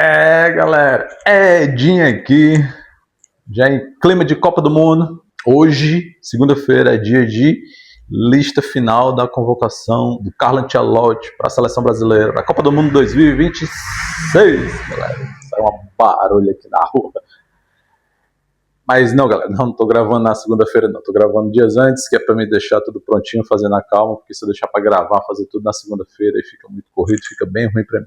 Galera, Edinho aqui, já em clima de Copa do Mundo. Hoje, segunda-feira, é dia de lista final da convocação do Carlo Ancelotti para a seleção brasileira, para a Copa do Mundo 2026, galera. Saiu um barulho aqui na rua. Mas não, galera, não tô gravando na segunda-feira, não. Tô gravando dias antes, que é para me deixar tudo prontinho, fazer na calma, porque se eu deixar para gravar, fazer tudo na segunda-feira, aí fica muito corrido, fica bem ruim para mim.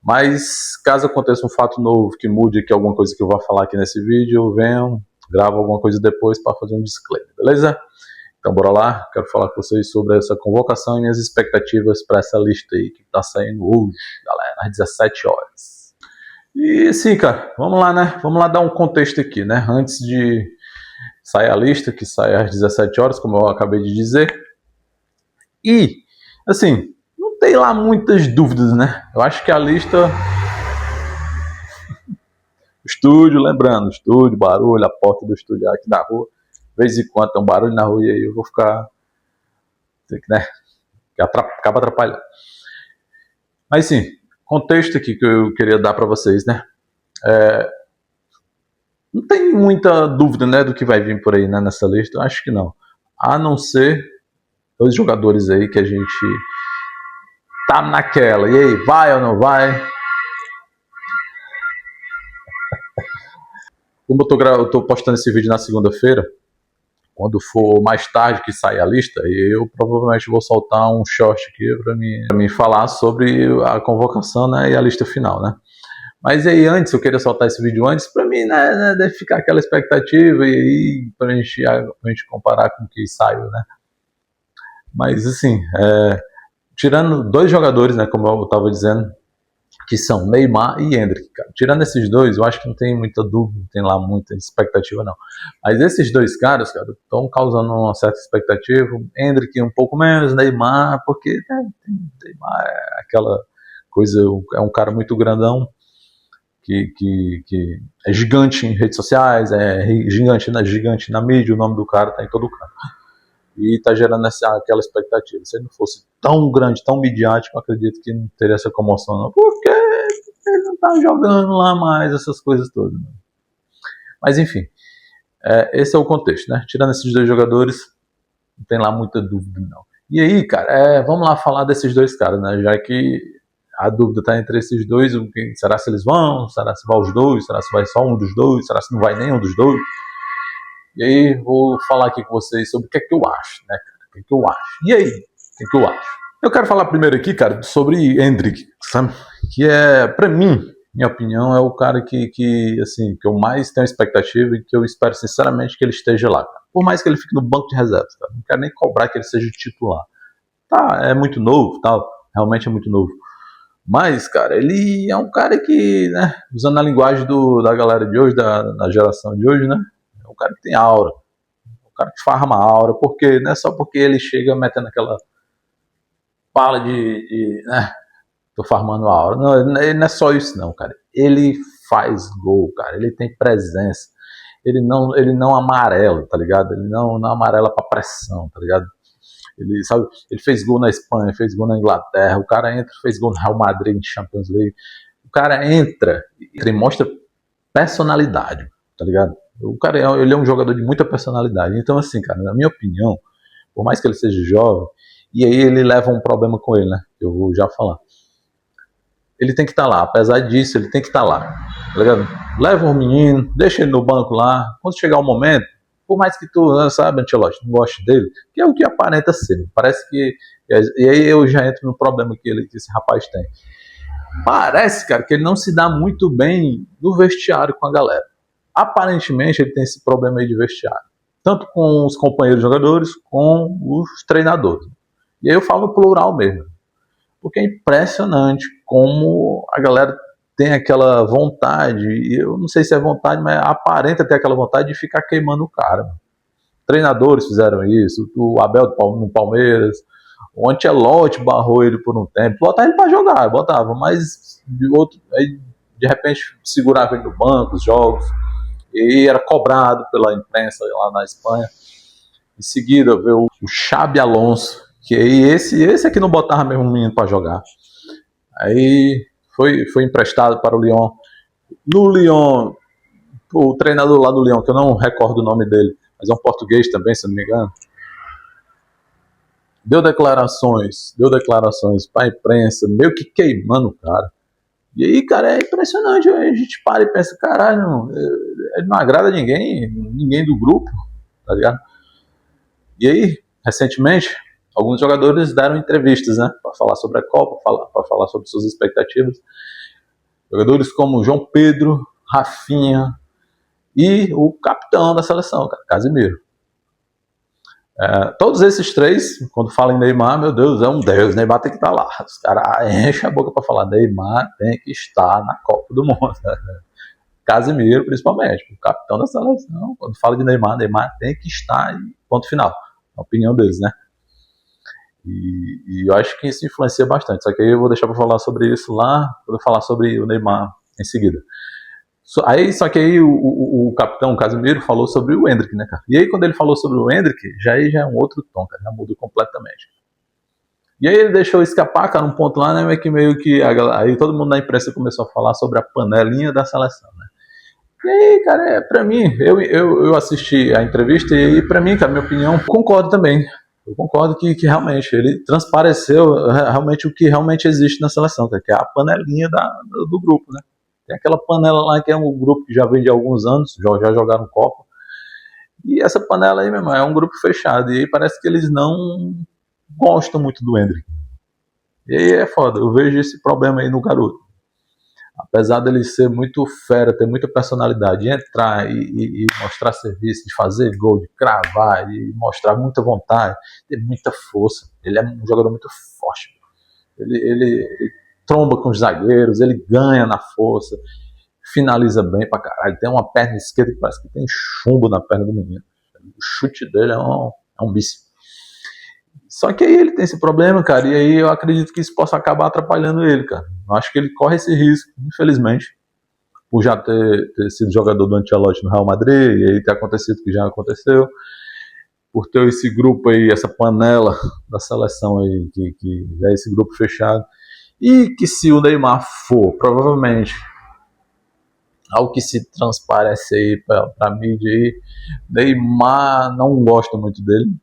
Mas caso aconteça um fato novo que mude aqui alguma coisa que eu vou falar aqui nesse vídeo, eu venho, gravo alguma coisa depois para fazer um disclaimer, beleza? Então bora lá, quero falar com vocês sobre essa convocação e minhas expectativas para essa lista aí que tá saindo hoje, galera, às 17 horas. E sim, cara, vamos lá, né? Vamos lá dar um contexto aqui, né? Antes de sair a lista, que sai às 17 horas, como eu acabei de dizer. E, assim, não tem lá muitas dúvidas, né? Eu acho que a lista... Estúdio, lembrando, estúdio, barulho, a porta do estúdio aqui da rua. De vez em quando tem um barulho na rua e aí eu vou ficar... né? Acaba atrapalhando. Mas sim, contexto aqui que eu queria dar para vocês, né? Não tem muita dúvida, né, do que vai vir por aí, né, nessa lista. Eu acho que não. A não ser dois jogadores aí que a gente tá naquela. E aí, vai ou não vai? Como eu tô postando esse vídeo na segunda-feira, quando for mais tarde que sair a lista, eu provavelmente vou soltar um short aqui para me falar sobre a convocação, né, e a lista final, né? Mas aí antes, eu queria soltar esse vídeo antes para mim, né, deve ficar aquela expectativa e aí pra gente comparar com o que saiu, né? Mas assim, tirando dois jogadores, né, como eu estava dizendo, que são Neymar e Endrick, cara. Tirando esses dois, eu acho que não tem muita dúvida, não tem lá muita expectativa, não. Mas esses dois caras, cara, estão causando uma certa expectativa. Endrick um pouco menos, Neymar, porque Neymar é aquela coisa, é um cara muito grandão, que é gigante em redes sociais, é gigante na mídia, o nome do cara tá em todo canto. E tá gerando aquela expectativa. Se ele não fosse tão grande, tão midiático, eu acredito que não teria essa comoção, não. Porque ele não tá jogando lá mais, essas coisas todas. Né? Mas enfim, esse é o contexto, né? Tirando esses dois jogadores, não tem lá muita dúvida, não. E aí, cara, vamos lá falar desses dois caras, né? Já que a dúvida tá entre esses dois, será se eles vão? Será se vai os dois? Será se vai só um dos dois? Será se não vai nenhum dos dois? E aí vou falar aqui com vocês sobre o que é que eu acho, né, cara? O que é que eu acho? E aí, o que é que eu acho? Eu quero falar primeiro aqui, cara, sobre Endrick, sabe? Que pra mim, minha opinião, é o cara que eu mais tenho expectativa e que eu espero sinceramente que ele esteja lá, cara. Por mais que ele fique no banco de reservas, cara. Não quero nem cobrar que ele seja titular. Tá, é muito novo, tal, realmente é muito novo. Mas, cara, ele é um cara que, né, usando a linguagem da galera de hoje, da geração de hoje, né? É um cara que tem aura. É um cara que farma aura, porque não é só porque ele chega metendo aquela bala né, tô farmando aura. Não é só isso não, cara. Ele faz gol, cara. Ele tem presença. Ele não amarela, tá ligado? Ele não amarela pra pressão, tá ligado? Ele fez gol na Espanha, fez gol na Inglaterra, o cara entra, fez gol no Real Madrid em Champions League. O cara entra e mostra personalidade, tá ligado? O cara ele é um jogador de muita personalidade. Então, assim, cara, na minha opinião, por mais que ele seja jovem, e aí ele leva um problema com ele, né? Eu vou já falar. Ele tem que estar lá, apesar disso, ele tem que estar lá, tá ligado? Leva o menino, deixa ele no banco lá, quando chegar o momento, por mais que tu, sabe, Ancelotti, não goste dele, que é o que aparenta ser. Parece que... E aí eu já entro no problema que esse rapaz tem. Parece, cara, que ele não se dá muito bem no vestiário com a galera. Aparentemente ele tem esse problema aí de vestiário. Tanto com os companheiros jogadores, com os treinadores. E aí eu falo no plural mesmo. Porque é impressionante como a galera tem aquela vontade, e eu não sei se é vontade, mas aparenta ter aquela vontade de ficar queimando o cara. Treinadores fizeram isso, o Abel no Palmeiras, o Ancelotti barrou ele por um tempo, botava ele para jogar, botava, mas de repente segurava ele no banco, os jogos, e era cobrado pela imprensa lá na Espanha. Em seguida veio o Xabi Alonso, que aí esse aqui não botava mesmo um menino para jogar. Aí foi emprestado para o Lyon. No Lyon, o treinador lá do Lyon, que eu não recordo o nome dele, mas é um português também, se não me engano, deu declarações para a imprensa, meio que queimando o cara. E aí, cara, é impressionante. A gente para e pensa, caralho, ele não agrada ninguém do grupo, tá ligado? E aí, recentemente, alguns jogadores deram entrevistas, né, para falar sobre a Copa, para falar sobre suas expectativas. Jogadores como João Pedro, Rafinha e o capitão da seleção, cara, Casemiro. Todos esses três, quando falam em Neymar, meu Deus, é um deus, Neymar tem que estar lá. Os caras enchem a boca para falar, Neymar tem que estar na Copa do Mundo. Casemiro, principalmente, o capitão da seleção, quando fala de Neymar, Neymar tem que estar, ponto final, na opinião deles, né? E eu acho que isso influencia bastante, só que aí eu vou deixar para falar sobre isso lá, quando eu falar sobre o Neymar em seguida. Só que aí o capitão Casemiro falou sobre o Endrick, né, cara? E aí quando ele falou sobre o Endrick, já é um outro tom, cara, já mudou completamente. E aí ele deixou escapar, cara, um ponto lá, né, meio que aí todo mundo na imprensa começou a falar sobre a panelinha da seleção, né? E aí, cara, pra mim, eu assisti a entrevista e pra mim, cara, minha opinião, concordo também. Eu concordo que realmente ele transpareceu realmente o que realmente existe na seleção, cara, que é a panelinha do grupo, né? Tem aquela panela lá que é um grupo que já vem de alguns anos, já jogaram Copa. E essa panela aí, meu irmão, é um grupo fechado. E aí parece que eles não gostam muito do Endrick. E aí é foda, eu vejo esse problema aí no garoto. Apesar dele ser muito fera, ter muita personalidade, de entrar e mostrar serviço, de fazer gol, de cravar, de mostrar muita vontade, ter muita força. Ele é um jogador muito forte. Ele tromba com os zagueiros, ele ganha na força, finaliza bem pra caralho. Tem uma perna esquerda que parece que tem chumbo na perna do menino. O chute dele é um bicho. Só que aí ele tem esse problema, cara, e aí eu acredito que isso possa acabar atrapalhando ele, cara. Eu acho que ele corre esse risco, infelizmente, por já ter sido jogador do Ancelotti no Real Madrid, e aí ter acontecido o que já aconteceu, por ter esse grupo aí, essa panela da seleção aí, que já é esse grupo fechado. E que se o Neymar for, provavelmente, ao que se transparece aí pra mídia aí, Neymar não gosta muito dele.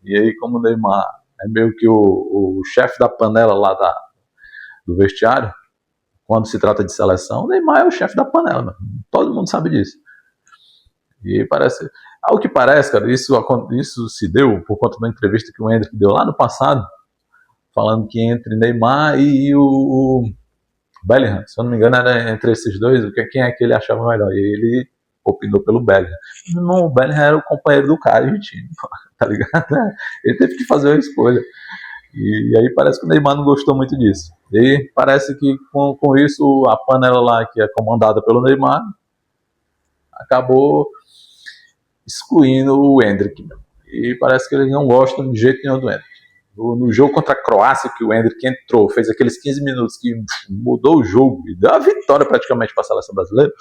E aí, como o Neymar é meio que o chefe da panela lá do vestiário, quando se trata de seleção, o Neymar é o chefe da panela, mano. Todo mundo sabe disso. E parece, ao que parece, cara, isso se deu por conta da entrevista que o Endrick deu lá no passado, falando que entre Neymar e o Bellingham, se eu não me engano, era entre esses dois, quem é que ele achava melhor? E ele opinou pelo Bellingham. Não, o Bellingham era o companheiro do cara de time, tá ligado? Ele teve que fazer uma escolha. E aí parece que o Neymar não gostou muito disso. E parece que com isso a panela lá, que é comandada pelo Neymar, acabou excluindo o Endrick. E parece que eles não gostam de jeito nenhum do Endrick. No jogo contra a Croácia, que o Endrick entrou, fez aqueles 15 minutos que mudou o jogo e deu a vitória praticamente para a seleção brasileira.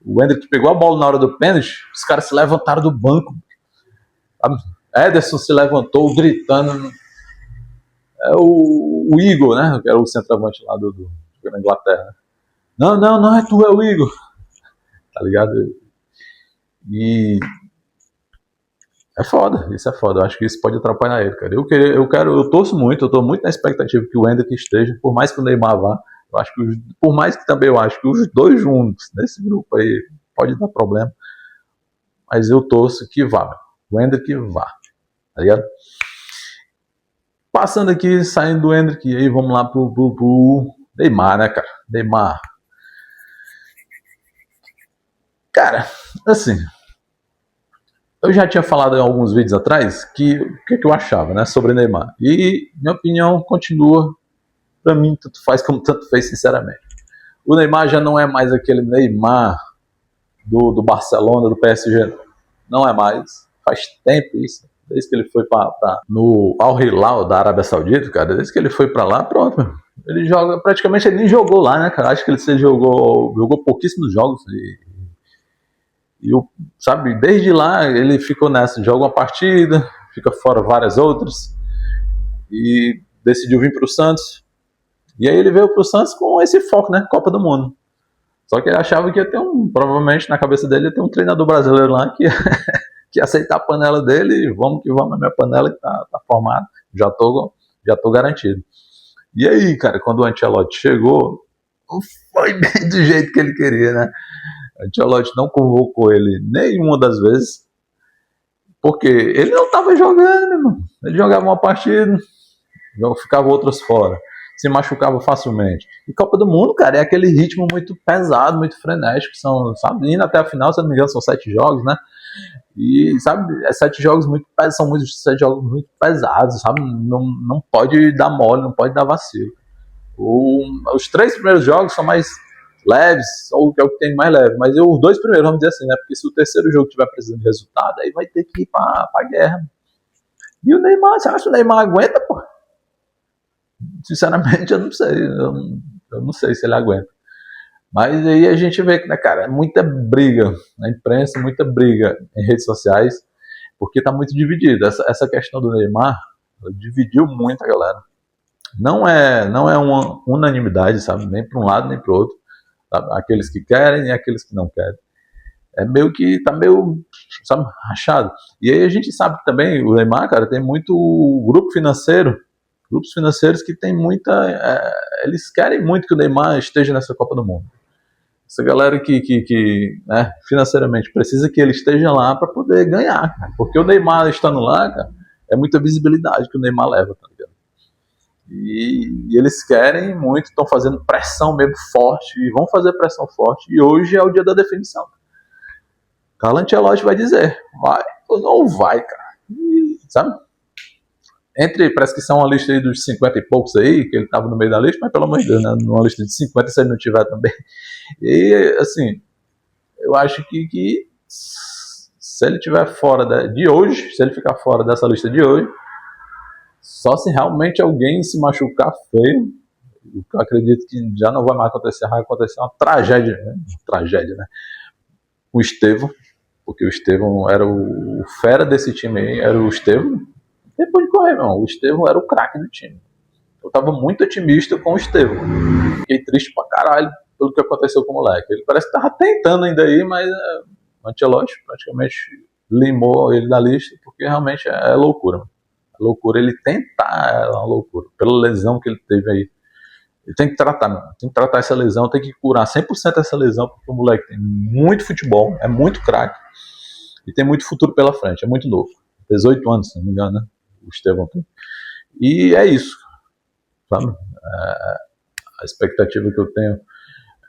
O Endrick pegou a bola na hora do pênalti, os caras se levantaram do banco. Ederson se levantou gritando. O Igor, né, que era o centroavante lá da Inglaterra. Não, é tu, é o Igor. Tá ligado? E é foda, isso é foda. Eu acho que isso pode atrapalhar ele, cara. Eu torço muito, eu tô muito na expectativa que o Endrick esteja, por mais que o Neymar vá. Eu acho que, por mais que também eu acho que os dois juntos, nesse grupo aí, pode dar problema. Mas eu torço que vá, o Endrick vá, tá ligado? Passando aqui, saindo do Endrick, e aí vamos lá pro Neymar, né, cara? Neymar. Cara, assim, eu já tinha falado em alguns vídeos atrás o que eu achava, né, sobre Neymar. E minha opinião continua, pra mim, tanto faz como tanto fez, sinceramente. O Neymar já não é mais aquele Neymar do Barcelona, do PSG. Não é mais. Faz tempo isso. Desde que ele foi no Al Hilal da Arábia Saudita, cara, desde que ele foi pra lá, pronto. Ele joga, praticamente ele nem jogou lá, né, cara? Acho que ele jogou pouquíssimos jogos sabe, desde lá ele ficou nessa, joga uma partida, fica fora várias outras e decidiu vir pro Santos. E aí ele veio pro Santos com esse foco, né? Copa do Mundo. Só que ele achava que ia ter provavelmente na cabeça dele ia ter um treinador brasileiro lá que ia aceitar a panela dele e vamos que vamos, a minha panela que tá formada, já tô garantido. E aí, cara, quando o Ancelotti chegou, não foi bem do jeito que ele queria, né? O Ancelotti não convocou ele nenhuma das vezes, porque ele não tava jogando, meu irmão. Ele jogava uma partida, ficava outras fora. Se machucava facilmente. E Copa do Mundo, cara, é aquele ritmo muito pesado, muito frenético. Sabe, indo até a final, se eu não me engano, são 7 jogos, né? E, sabe, 7 jogos muito pesados, são 7 jogos muito pesados, sabe? Não pode dar mole, não pode dar vacilo. Os 3 primeiros jogos são mais leves, ou é o que tem mais leve, mas os 2 primeiros, vamos dizer assim, né? Porque se o terceiro jogo tiver precisando de resultado, aí vai ter que ir pra guerra. E o Neymar, você acha que o Neymar aguenta, pô? Sinceramente, eu não sei. Eu não sei se ele aguenta. Mas aí a gente vê que, né, cara, é muita briga na imprensa, muita briga em redes sociais, porque tá muito dividido. Essa questão do Neymar dividiu muito a galera. Não é uma unanimidade, sabe? Nem para um lado, nem para o outro. Sabe? Aqueles que querem e aqueles que não querem. É meio que tá meio, sabe, rachado. E aí a gente sabe que também o Neymar, cara, tem muito grupo financeiro, grupos financeiros que tem muita. Eles querem muito que o Neymar esteja nessa Copa do Mundo. Essa galera que né, financeiramente precisa que ele esteja lá para poder ganhar, cara. Porque o Neymar estando lá, cara, é muita visibilidade que o Neymar leva, tá ligado? E eles querem muito, estão fazendo pressão mesmo forte, e vão fazer pressão forte, e hoje é o dia da definição. Carlo Ancelotti vai dizer, vai ou não vai, cara. E, sabe? Parece que são uma lista aí dos 50 e poucos aí, que ele tava no meio da lista, mas pelo amor de Deus, né? Numa lista de 50, se ele não tiver também. E, assim, eu acho que se ele tiver fora de hoje, se ele ficar fora dessa lista de hoje, só se realmente alguém se machucar feio, o que eu acredito que já não vai mais acontecer, vai acontecer uma tragédia, né? O Estevão, porque o Estevão era o fera desse time aí, era o Estevão. Depois de correr, meu irmão, o Estevão era o craque do time. Eu tava muito otimista com o Estevão. Fiquei triste pra caralho pelo que aconteceu com o moleque. Ele parece que tava tentando ainda aí, mas o Ancelotti praticamente limou ele da lista, porque realmente é loucura. É loucura ele tentar, é uma loucura. Pela lesão que ele teve aí. Ele tem que tratar essa lesão, tem que curar 100% essa lesão, porque o moleque tem muito futebol, é muito craque e tem muito futuro pela frente, é muito novo. 18 anos, se não me engano, né? O Estevão tem. E é isso, sabe? A expectativa que eu tenho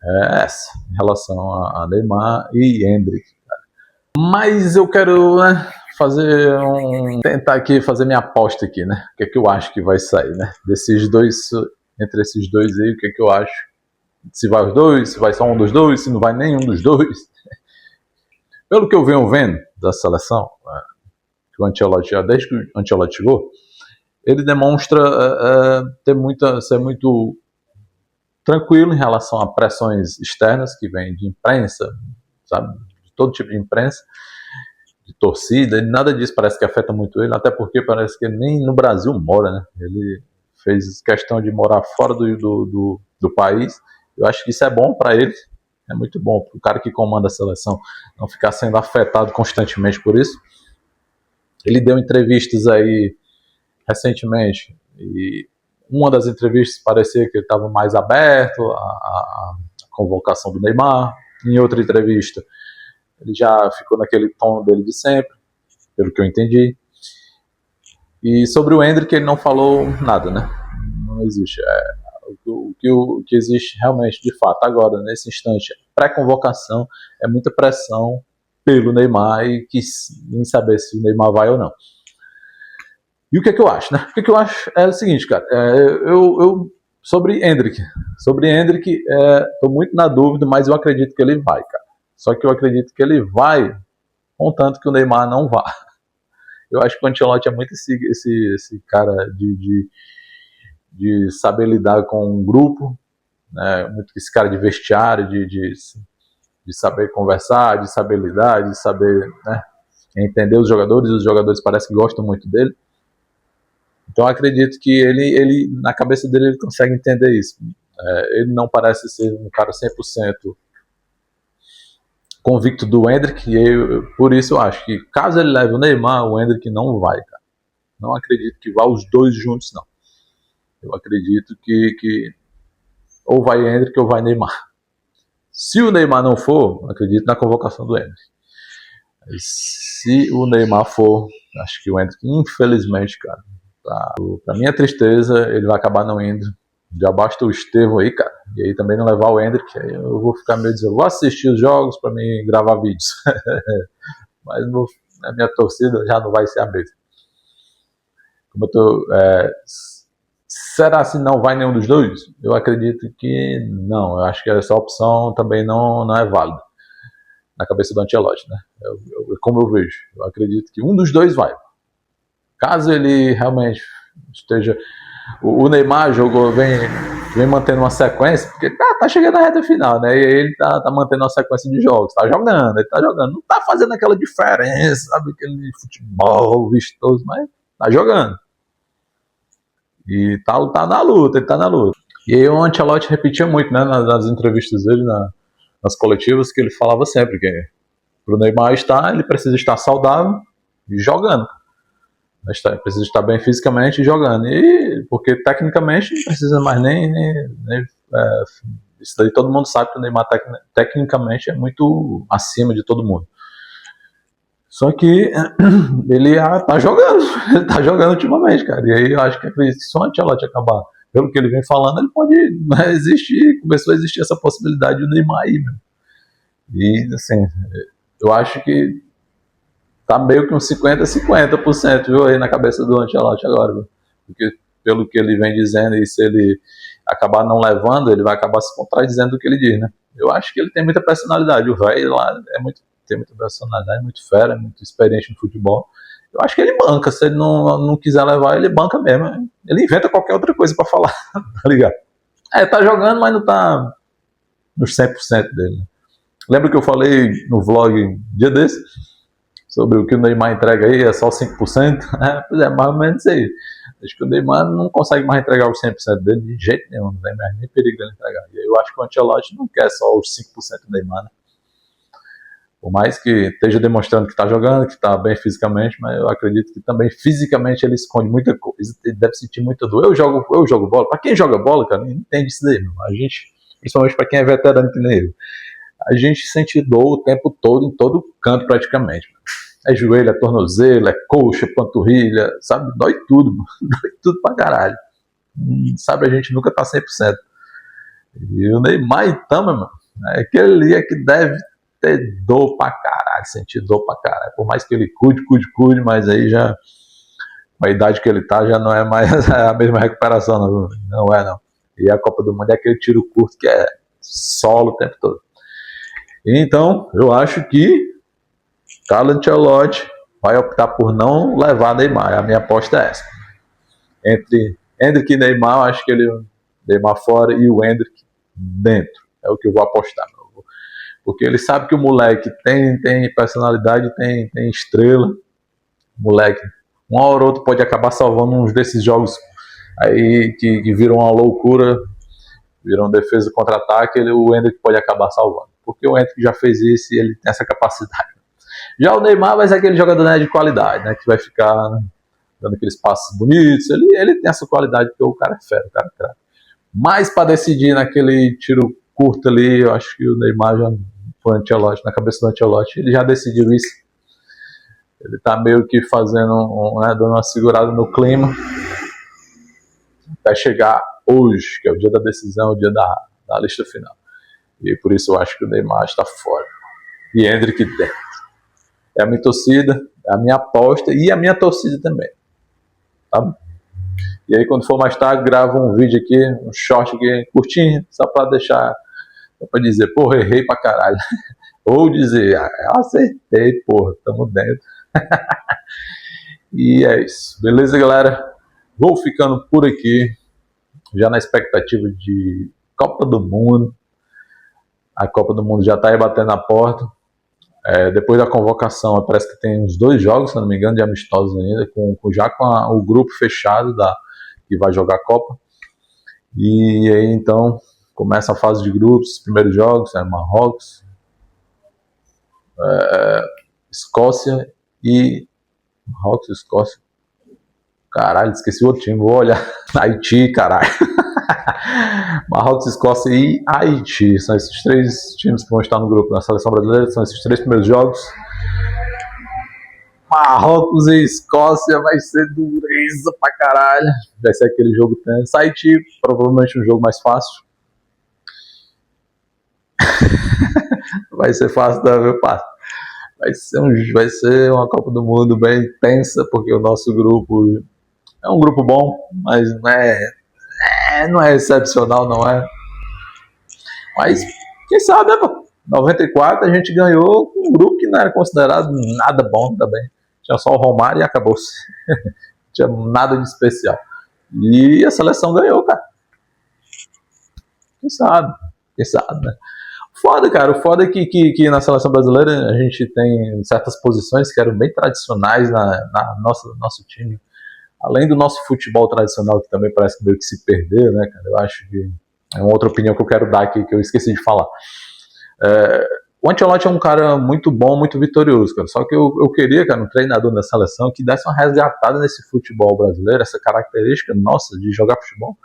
é essa, em relação a Neymar e Endrick. Mas eu quero, né, tentar aqui fazer minha aposta aqui, né? O que é que eu acho que vai sair, né? Entre esses dois aí, o que é que eu acho? Se vai os dois, se vai só um dos dois, se não vai nenhum dos dois. Pelo que eu venho vendo da seleção, que o Ancelotti, desde que o Ancelotti chegou, ele demonstra ser muito tranquilo em relação a pressões externas que vêm de imprensa, sabe? De todo tipo de imprensa, de torcida, e nada disso parece que afeta muito ele, até porque parece que ele nem no Brasil mora, né? Ele fez questão de morar fora do país. Eu acho que isso é bom para ele, é muito bom para o cara que comanda a seleção não ficar sendo afetado constantemente por isso. Ele deu entrevistas aí recentemente e uma das entrevistas parecia que ele estava mais aberto à convocação do Neymar. Em outra entrevista ele já ficou naquele tom dele de sempre, pelo que eu entendi. E sobre o Endrick ele não falou nada, né? Não existe. O que existe realmente, de fato, agora, nesse instante, pré-convocação, é muita pressão pelo Neymar e em saber se o Neymar vai ou não. E o que é que eu acho, né? O que é que eu acho é o seguinte, cara. Sobre Endrick, tô muito na dúvida, mas eu acredito que ele vai, cara. Só que eu acredito que ele vai, contanto que o Neymar não vá. Eu acho que o Ancelotti é muito esse cara de saber lidar com um grupo, né? Muito esse cara de vestiário, de saber conversar, de saber lidar, de saber, né, entender os jogadores parece que gostam muito dele. Então eu acredito que ele na cabeça dele, ele consegue entender isso. Ele não parece ser um cara 100% convicto do Endrick, e por isso eu acho que caso ele leve o Neymar, o Endrick não vai, cara. Não acredito que vá os dois juntos, não. Eu acredito que ou vai Endrick ou vai Neymar. Se o Neymar não for, acredito na convocação do Endrick. Se o Neymar for, acho que o Endrick, infelizmente, cara, pra minha tristeza, ele vai acabar não indo. Já basta o Estevão aí, cara. E aí também não levar o Endrick, aí eu vou ficar meio dizendo, vou assistir os jogos pra mim gravar vídeos. Mas a minha torcida já não vai ser a mesma. Como eu tô, será se não vai nenhum dos dois? Eu acredito que não. Eu acho que essa opção também não é válida na cabeça do Ancelotti, né? Como eu vejo, eu acredito que um dos dois vai. Caso ele realmente esteja... O Neymar vem mantendo uma sequência, porque tá chegando na reta final, né? E ele tá mantendo uma sequência de jogos, tá jogando, ele tá jogando. Não tá fazendo aquela diferença, sabe? Aquele futebol vistoso, mas tá jogando. E tá na luta, ele tá na luta. E aí o Ancelotti repetia muito, né, nas entrevistas dele, nas coletivas, que ele falava sempre que pro Neymar ele precisa estar saudável e jogando. Precisa estar bem fisicamente e jogando. E porque tecnicamente não precisa mais nem isso daí todo mundo sabe que o Neymar tecnicamente é muito acima de todo mundo. Só que ele tá jogando, ele tá jogando ultimamente, cara. E aí eu acho que se o Ancelotti acabar, pelo que ele vem falando, ele pode existir, começou a existir essa possibilidade do Neymar aí, meu. E assim, eu acho que tá meio que uns 50-50%, viu, aí na cabeça do Ancelotti agora, viu? Porque pelo que ele vem dizendo, e se ele acabar não levando, ele vai acabar se contradizendo do que ele diz, né? Eu acho que ele tem muita personalidade, o velho lá tem muita personalidade, muito fera, muito experiente no futebol. Eu acho que ele banca, se ele não quiser levar, ele banca mesmo, né? Ele inventa qualquer outra coisa pra falar, tá ligado? Tá jogando, mas não tá nos 100% dele, né? Lembra que eu falei no vlog dia desse? Sobre o que o Neymar entrega aí, é só 5%? Pois é, mais ou menos isso aí. Acho que o Neymar não consegue mais entregar os 100% dele de jeito nenhum, não tem mais nem perigo dele entregar. E eu acho que o Ancelotti não quer só os 5% do Neymar, né? Por mais que esteja demonstrando que está jogando, que está bem fisicamente, mas eu acredito que também fisicamente ele esconde muita coisa, ele deve sentir muita dor. Eu jogo bola. Para quem joga bola, cara, não entende isso daí, meu. A gente, principalmente para quem é veterano que nem eu, a gente sente dor o tempo todo, em todo canto praticamente. É joelho, é tornozelo, é coxa, panturrilha, sabe? Dói tudo, mano. Dói tudo pra caralho. Sabe, a gente nunca tá 100%. E o Neymar, então, meu irmão, é aquele ali que deve ter dor pra caralho, sentir dor pra caralho. Por mais que ele cuide, mas aí já, com a idade que ele tá, já não é mais a mesma recuperação, não é, não. E a Copa do Mundo é aquele tiro curto que é solo o tempo todo. Então, eu acho que Carlo Ancelotti vai optar por não levar Neymar. A minha aposta é essa. Entre Endrick e Neymar, eu acho que ele Neymar fora e o Endrick dentro. É o que eu vou apostar. Porque ele sabe que o moleque tem personalidade, tem estrela. O moleque, uma hora ou outra, pode acabar salvando uns desses jogos aí que viram uma loucura, viram defesa contra-ataque, o Endrick pode acabar salvando. Porque o Endrick já fez isso e ele tem essa capacidade. Já o Neymar vai ser aquele jogador, né, de qualidade, né, que vai ficar, né, dando aqueles passos bonitos. Ele tem essa qualidade porque o cara é fera, o cara é craque. Mas para decidir naquele tiro curto ali, eu acho que o Neymar já foi Ancelotti, na cabeça do Ancelotti, ele já decidiu isso. Ele tá meio que fazendo, né, dando uma segurada no clima. Vai chegar hoje, que é o dia da decisão, o dia da lista final. E por isso eu acho que o Neymar está fora. E Endrick dentro. É a minha torcida, é a minha aposta e a minha torcida também. Tá? E aí quando for mais tarde, gravo um vídeo aqui, um short aqui, curtinho, só para deixar, só para dizer, porra, errei pra caralho. Ou dizer, acertei, porra, tamo dentro. E é isso. Beleza, galera? Vou ficando por aqui, já na expectativa de Copa do Mundo. A Copa do Mundo já tá aí batendo na porta. Depois da convocação, parece que tem uns 2 jogos, se não me engano, de amistosos ainda, já com o grupo fechado que vai jogar a Copa. E aí então começa a fase de grupos, os primeiros jogos, Marrocos, Escócia e... Marrocos, Escócia... Caralho, esqueci o outro time, vou olhar. Haiti, caralho. Marrocos, Escócia e Haiti. São esses 3 times que vão estar no grupo na seleção brasileira. São esses 3 primeiros jogos. Marrocos e Escócia vai ser dureza pra caralho. Vai ser aquele jogo tenso. Haiti, provavelmente um jogo mais fácil. Vai ser fácil, tá, meu pai? Vai ser uma Copa do Mundo bem tensa, porque o nosso grupo é um grupo bom, mas não é excepcional, não é. Mas, quem sabe, né, pô? 94 a gente ganhou um grupo que não era considerado nada bom também. Tinha só o Romário e acabou-se. Não tinha nada de especial. E a seleção ganhou, cara. Quem sabe, né? Foda, cara. O foda é que na seleção brasileira a gente tem certas posições que eram bem tradicionais na nosso time. Além do nosso futebol tradicional, que também parece que meio que se perdeu, né, cara? Eu acho que é uma outra opinião que eu quero dar aqui, que eu esqueci de falar. O Ancelotti é um cara muito bom, muito vitorioso, cara. Só que eu queria, cara, um treinador da seleção que desse uma resgatada nesse futebol brasileiro, essa característica nossa de jogar futebol,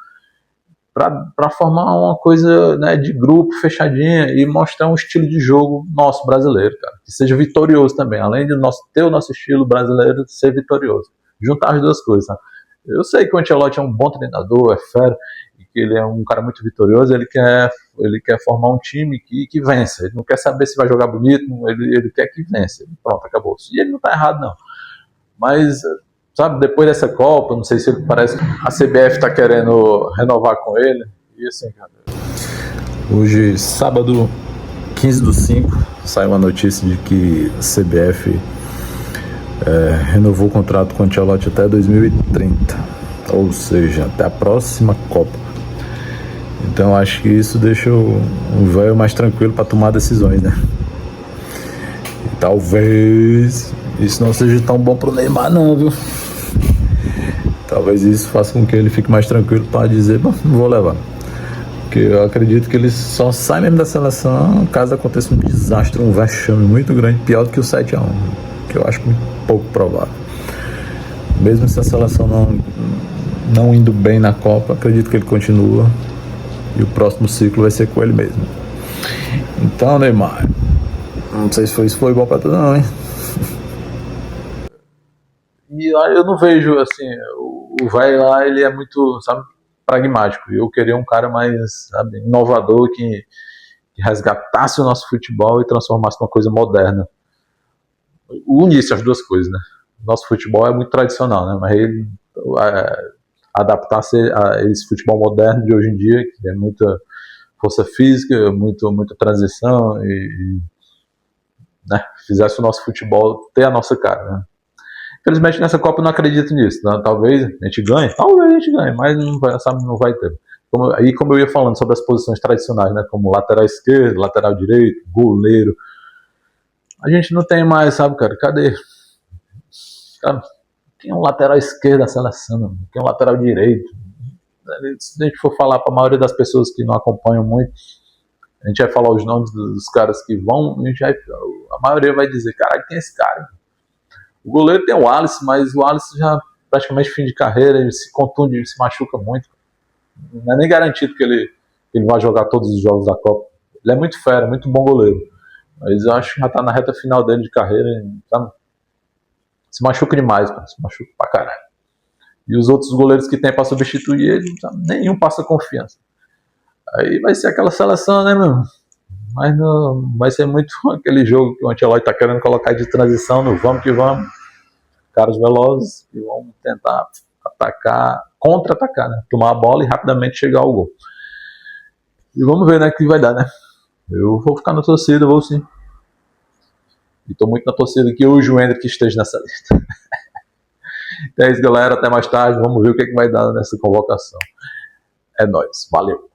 para formar uma coisa, né, de grupo, fechadinha, e mostrar um estilo de jogo nosso brasileiro, cara, que seja vitorioso também, além de ter o nosso estilo brasileiro ser vitorioso. Juntar as duas coisas, sabe? Eu sei que o Ancelotti é um bom treinador, é fera, e que ele é um cara muito vitorioso, ele quer formar um time que vence, ele não quer saber se vai jogar bonito, ele quer que vence, pronto, acabou. E ele não tá errado, não. Mas, sabe, depois dessa Copa, não sei se ele parece que a CBF tá querendo renovar com ele, e assim, cara. Hoje, sábado, 15/5, saiu uma notícia de que a CBF renovou o contrato com o Ancelotti até 2030, ou seja, até a próxima Copa. Então acho que isso deixa o velho mais tranquilo para tomar decisões, né? E talvez isso não seja tão bom pro Neymar, não, viu? Talvez isso faça com que ele fique mais tranquilo para dizer, bom, não vou levar. Porque eu acredito que ele só sai mesmo da seleção caso aconteça um desastre, um vexame muito grande, pior do que o 7-1, que eu acho muito pouco provável. Mesmo se a seleção não indo bem na Copa, acredito que ele continua e o próximo ciclo vai ser com ele mesmo. Então, Neymar, não sei se isso foi bom pra tu não, hein? E eu não vejo, assim, o velho lá, ele é muito, sabe, pragmático. Eu queria um cara mais, sabe, inovador, que resgatasse o nosso futebol e transformasse numa coisa moderna. Unisse as duas coisas, né? Nosso futebol é muito tradicional, né? Mas ele adaptar-se a esse futebol moderno de hoje em dia, que é muita força física, muita transição e né, fizesse o nosso futebol ter a nossa cara, né? Infelizmente nessa Copa eu não acredito nisso, né? Talvez a gente ganhe, mas não vai ter. Como eu ia falando sobre as posições tradicionais, né? Como lateral esquerdo, lateral direito, goleiro, a gente não tem mais, sabe, cara? Cadê? Sabe? Tem um lateral esquerdo da seleção, tem um lateral direito. Se a gente for falar para a maioria das pessoas que não acompanham muito, a gente vai falar os nomes dos caras que vão, a maioria vai dizer, caralho, tem esse cara. O goleiro tem o Alisson, mas o Alisson já praticamente fim de carreira, ele se contunde, ele se machuca muito. Não é nem garantido que ele vai jogar todos os jogos da Copa. Ele é muito fera, muito bom goleiro. Mas eu acho que já tá na reta final dele de carreira, tá? Se machuca demais, cara. Se machuca pra caralho. E os outros goleiros que tem pra substituir ele, nenhum passa confiança. Aí vai ser aquela seleção, né, meu? Mas não vai ser muito aquele jogo que o Ancelotti tá querendo colocar de transição no vamos que vamos. Caras velozes que vão tentar atacar, contra-atacar, né? Tomar a bola e rapidamente chegar ao gol. E vamos ver, né, o que vai dar, né? Eu vou ficar na torcida, vou sim. E tô muito na torcida que hoje o Hendrick esteja nessa lista. Então é isso, galera. Até mais tarde. Vamos ver o que vai dar nessa convocação. É nóis. Valeu.